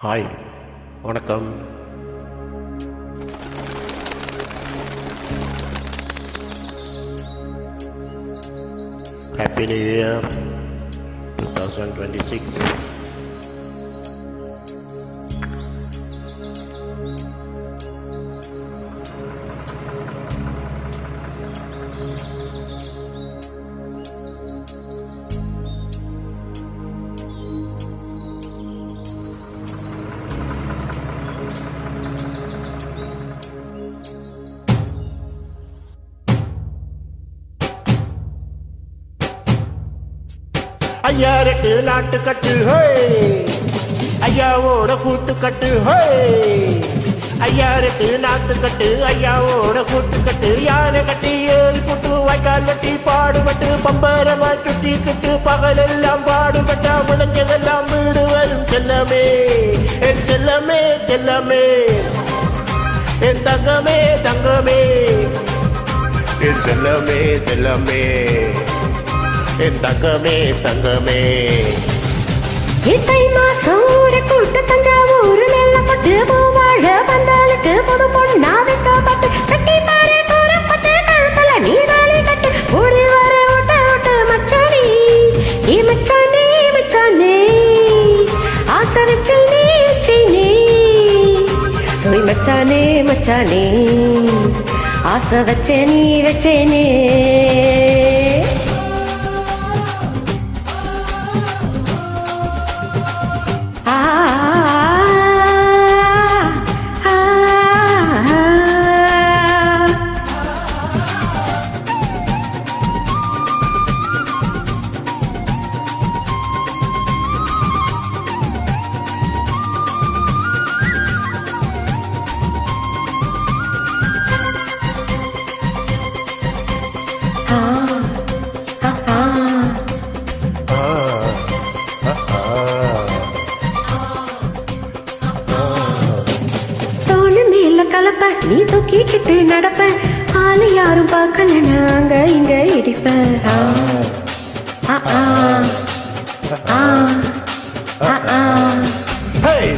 Hi, வணக்கம். Happy new year 2026. ஐயா red நாட்டு கட்டு ஹோய், ஐயாவோட கூட்டு கட்டு ஹோய். ஐயா ரெட்டு நாட்டு கட்டு ஐயாவோட கூட்டு கட்டு. யானை கட்டி ஏறி போட்டு வாய்க்கால் வெட்டி பாடுபட்டு பம்பரமா சுட்டி கிட்டு பகலெல்லாம் பாடுபட்டா முளைஞ்சதெல்லாம் வீடு வரும் செல்லமே, என் செல்லமே செல்லமே, என் தங்கமே தங்கமே, என் செல்லமே செல்லமே, என் தங்கமே தங்கமே. இத்தை மாசம் ஒரு கூட்டு தஞ்சாவூர் நெல்லப்பட்டு பூவாழ பந்தலுக்கு புது பொண்ணா வைக்கப்பட்டு கட்டி பாரு கூறப்பட்டு கழுத்தல நீ தாலி கட்டு ஓடி வர ஓட்ட ஓட்ட மச்சானே, ஏ மச்சானே மச்சானே, ஆசை வச்சு நீ வச்சினே, ஓய் மச்சானே மச்சானே, ஆசை வச்சே நீ வச்சேனே. கலப்ப நீ தூக்கிக்கிட்டு நடப்ப, ஆளு யாரும் பார்க்கல நாங்க இங்க இடிப்ப.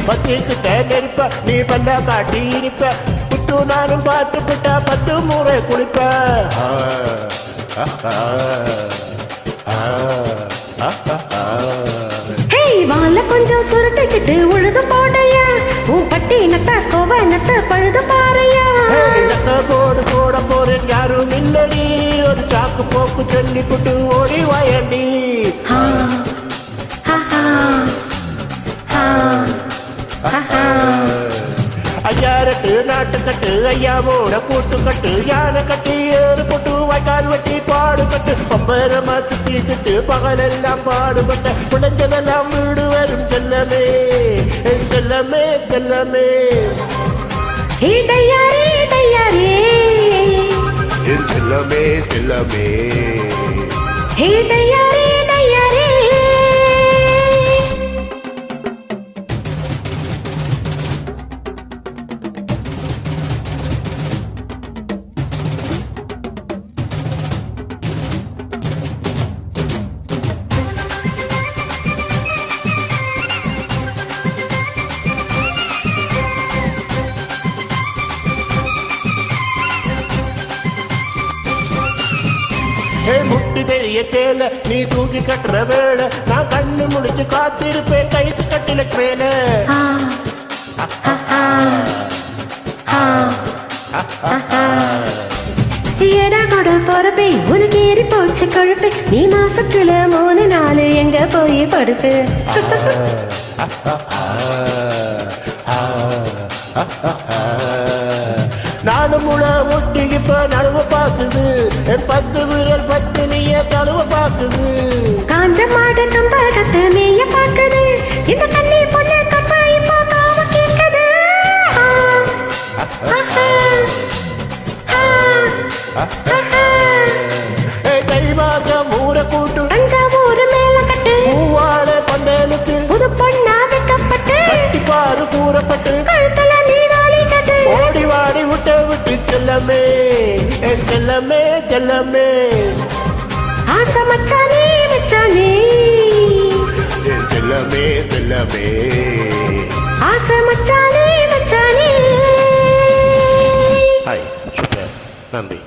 பத்திக்கிட்ட நெருப்ப நீ பல்ல காட்டி இருப்ப, புட்டு நானும் பார்த்து விட்டா 10 முறை குளிப்ப. வாழ கொஞ்சம் சுருட்டிக்கிட்டு உழுது போடையா, உன் பட்டி நட்ட கோவ நட்ட பழுது பாறையா. போடு போட போறேன் யாரும் இல்லடி, ஒரு சாக்கு போக்கு சொல்லி புட்டு ஓடி வாயண்டி. ஐயா ரெட்டு நாட்டு கட்டு ஐயாவோட கூட்டு கட்டு. யானை கட்டி ஏறு போட்டு வாய்க்கால் வெட்டி பாடு கட்டு பம்பரமா சுத்தி கிட்டு பகலெல்லாம் பாடுபட்ட புடைஞ்சதெல்லாம் வீடு வரும் செல்லமே, என் செல்லமே செல்லமே, என் செல்லமே செல்லமே. முட்டி தெரிய சேல நீ தூக்கி கட்டுற வேலை, நான் கண்ணு முடிச்சு காத்திருப்பேன் கைத்து கட்டில மேல. எடகொட பொறுப்பை உனக்கு ஏறி போச்சு கொழுப்பு, நீ மாசத்துல 3 நாள் எங்க போய் படுப்பு. நானும் முழ முட்டி இப்ப நழுவ பாக்குது, 10 விரல் 10 நீய தழுவ பாக்குது. காஞ்ச மாடு கம்ப கத்து மேய பாக்குது, இந்த கண்ணி பொண்ணு கப்ப இப்போ காவ கேட்குது. கைவாக மூர கூட்டு தஞ்சாவூர் மேல கட்டு பூவாழ பந்தலுக்கு புது பொண்ணா வைக்கப்பட்டு கட்டிப்பாறு கூறப்பட்டு கழுத்தல நீ தாலி கட்டு ஓடி வாடி விட்ட விட்டு செல்லமே, என் செல்லமே செல்லமே. ஆசை மச்சானே மச்சானே, செல்லமே செல்லமே. ஆசை மச்சானே மச்சானே. ஹாய் சூப்பர் நன்றி.